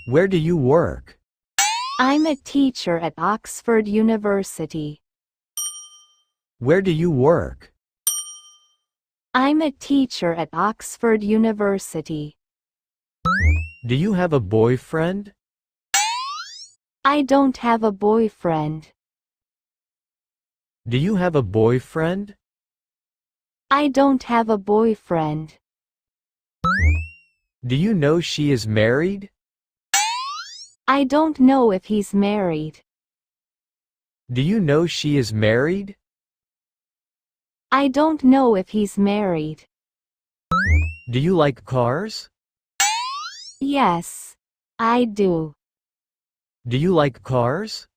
Where do you work? I'm a teacher at Oxford University. Where do you work? I'm a teacher at Oxford University. Do you have a boyfriend? I don't have a boyfriend. Do you have a boyfriend? I don't have a boyfriend. Do you know she is married? I don't know if he's married. Do you know she is married? I don't know if he's married. Do you like cars? Yes, I do. Do you like cars?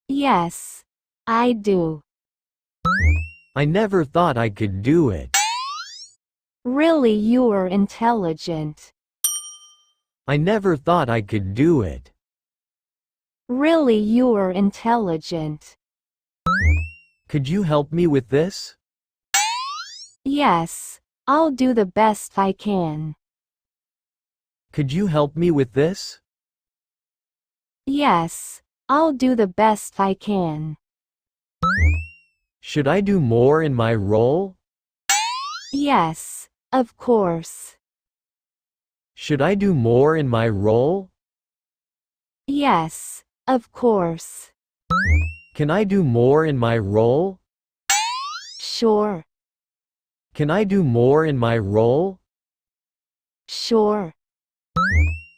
Yes, I do. I never thought I could do it. Really, you're intelligent. I never thought I could do it. Really, you're intelligent. Could you help me with this? Yes, I'll do the best I can. Could you help me with this? Yes, I'll do the best I can. Should I do more in my role? Yes, of course. Should I do more in my role? Yes, of course. Can I do more in my role? Sure. Can I do more in my role? Sure.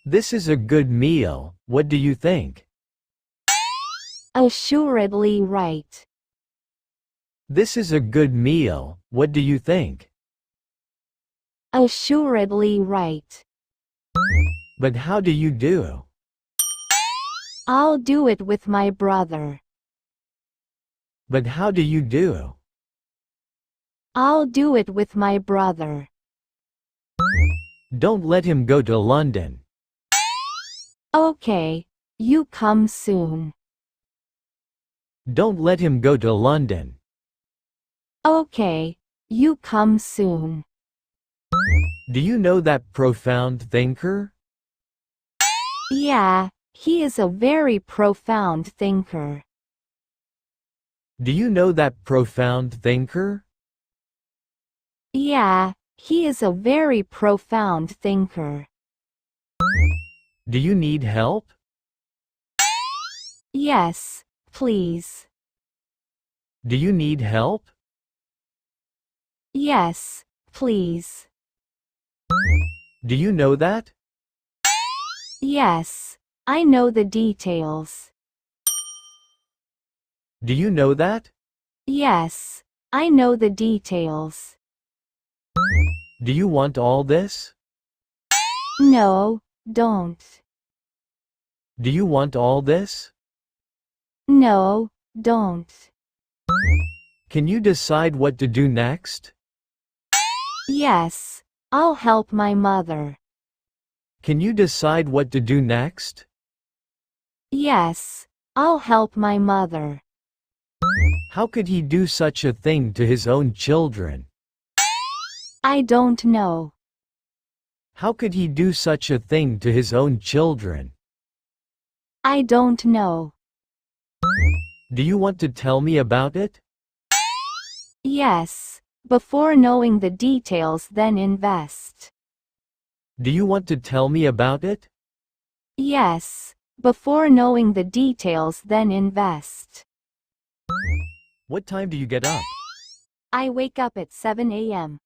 This is a good meal, what do you think? Assuredly right. This is a good meal, what do you think? Assuredly right. But how do you do? I'll do it with my brother. But how do you do? I'll do it with my brother. Don't let him go to London. Okay, you come soon. Don't let him go to London. Okay, you come soon. Do you know that profound thinker? Yeah, he is a very profound thinker. Do you know that profound thinker? Yeah, he is a very profound thinker. Do you need help? Yes, please. Do you need help? Yes, please. Do you know that? Yes, I know the details. Do you know that? Yes, I know the details. Do you want all this? No, don't. Do you want all this? No, don't. Can you decide what to do next? Yes, I'll help my mother. Can you decide what to do next? Yes, I'll help my mother. How could he do such a thing to his own children? I don't know. How could he do such a thing to his own children? I don't know. Do you want to tell me about it? Yes, before knowing the details, then invest. Do you want to tell me about it? Yes, before knowing the details, then invest. What time do you get up? I wake up at 7 a.m.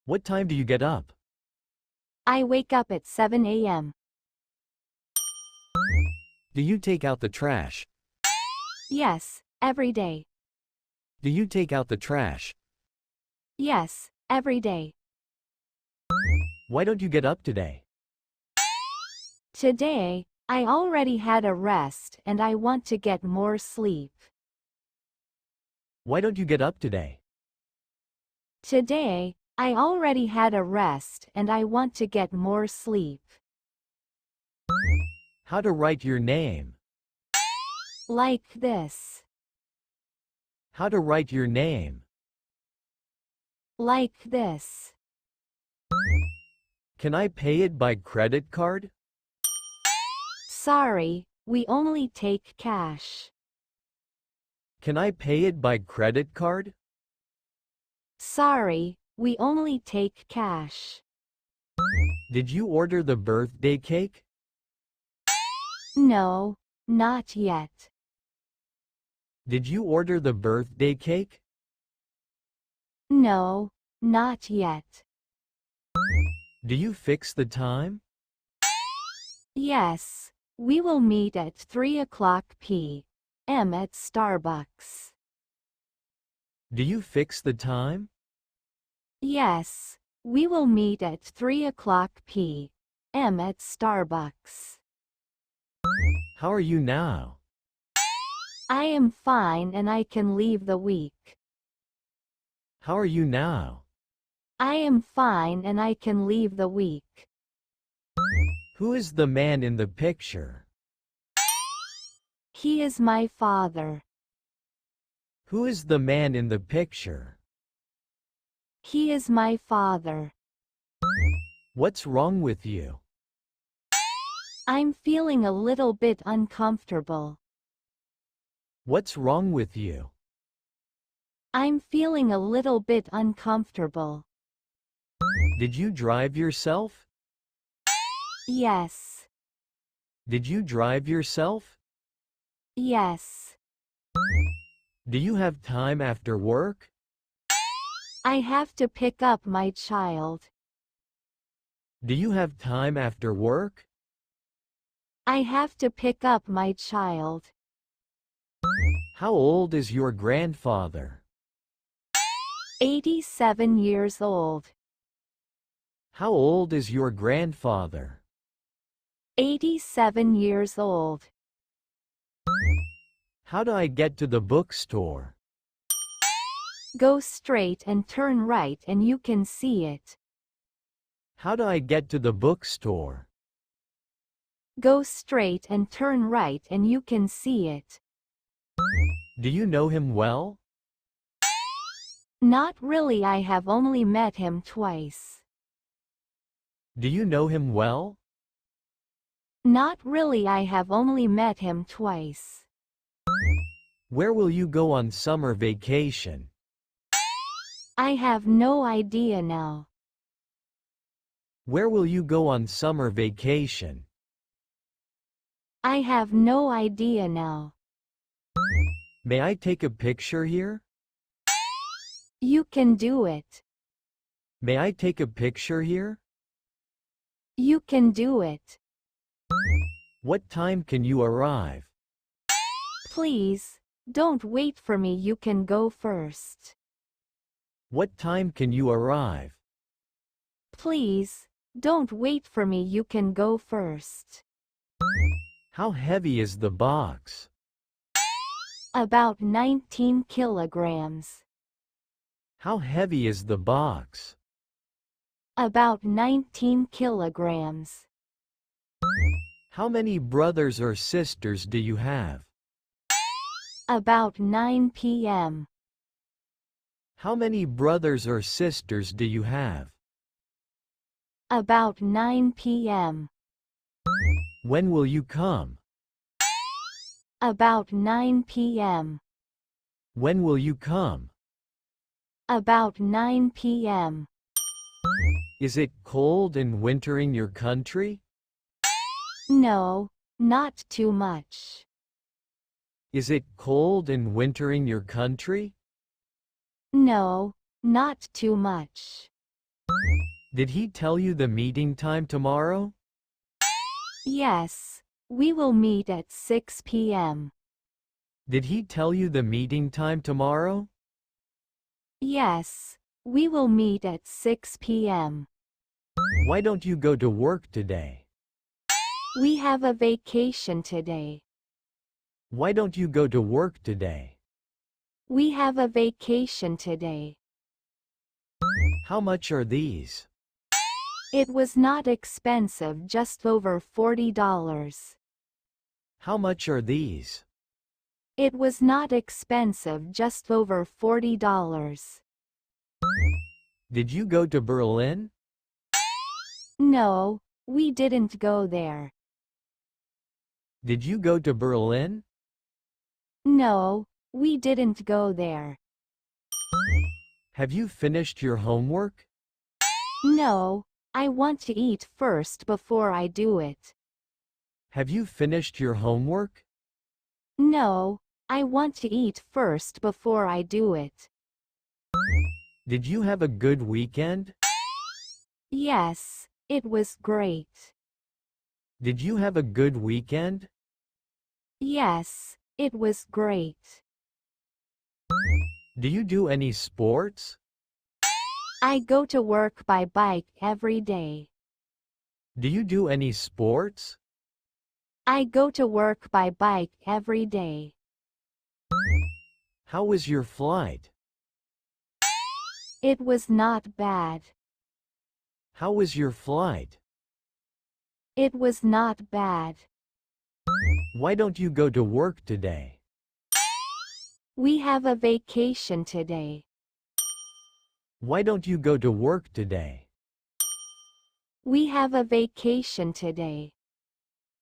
What time do you get up? I wake up at 7 a.m. Do you take out the trash? Yes, every day. Do you take out the trash? Yes, every day. Why don't you get up today? Today, I already had a rest and I want to get more sleep. Why don't you get up today? Today, I already had a rest and I want to get more sleep. How to write your name? Like this. How to write your name? Like this. Can I pay it by credit card? Sorry, we only take cash. Can I pay it by credit card? Sorry, we only take cash. Did you order the birthday cake? No, not yet. Did you order the birthday cake? No, not yet. Do you fix the time? Yes, we will meet at 3 p.m. at Starbucks. Do you fix the time? Yes, we will meet at 3 p.m. at Starbucks. How are you now? I am fine and I can leave the week. How are you now? I am fine and I can leave the week. Who is the man in the picture? He is my father. Who is the man in the picture? He is my father. What's wrong with you? I'm feeling a little bit uncomfortable. What's wrong with you? I'm feeling a little bit uncomfortable. Did you drive yourself? Yes. Did you drive yourself? Yes. Do you have time after work? I have to pick up my child. Do you have time after work? I have to pick up my child. How old is your grandfather? 87 years old. How old is your grandfather? 87 years old. How do I get to the bookstore? Go straight and turn right and you can see it. How do I get to the bookstore? Go straight and turn right and you can see it. Do you know him well? Not really, I have only met him twice. Do you know him well? Not really, I have only met him twice. Where will you go on summer vacation? I have no idea now. Where will you go on summer vacation? I have no idea now. May I take a picture here? You can do it. May I take a picture here? You can do it. What time can you arrive? Please, don't wait for me, you can go first. What time can you arrive? Please, don't wait for me, you can go first. How heavy is the box? About 19 kilograms. How heavy is the box? About 19 kilograms. How many brothers or sisters do you have? About 9 p.m. How many brothers or sisters do you have? About 9 p.m. When will you come? About 9 p.m. When will you come? About 9 p.m. Is it cold in winter in your country? No, not too much. Is it cold in winter in your country? No, not too much. Did he tell you the meeting time tomorrow? Yes, we will meet at 6 p.m. Did he tell you the meeting time tomorrow? Yes, we will meet at 6 p.m. Why don't you go to work today? We have a vacation today. Why don't you go to work today? We have a vacation today. How much are these? It was not expensive, just over $40. How much are these? It was not expensive, just over $40. Did you go to Berlin? No, we didn't go there. Did you go to Berlin? No, we didn't go there. Have you finished your homework? No, I want to eat first before I do it. Have you finished your homework? No, I want to eat first before I do it. Did you have a good weekend? Yes, it was great. Did you have a good weekend? Yes, it was great. Do you do any sports? I go to work by bike every day. Do you do any sports? I go to work by bike every day. How was your flight? It was not bad. How was your flight? It was not bad. Why don't you go to work today? We have a vacation today. Why don't you go to work today? We have a vacation today.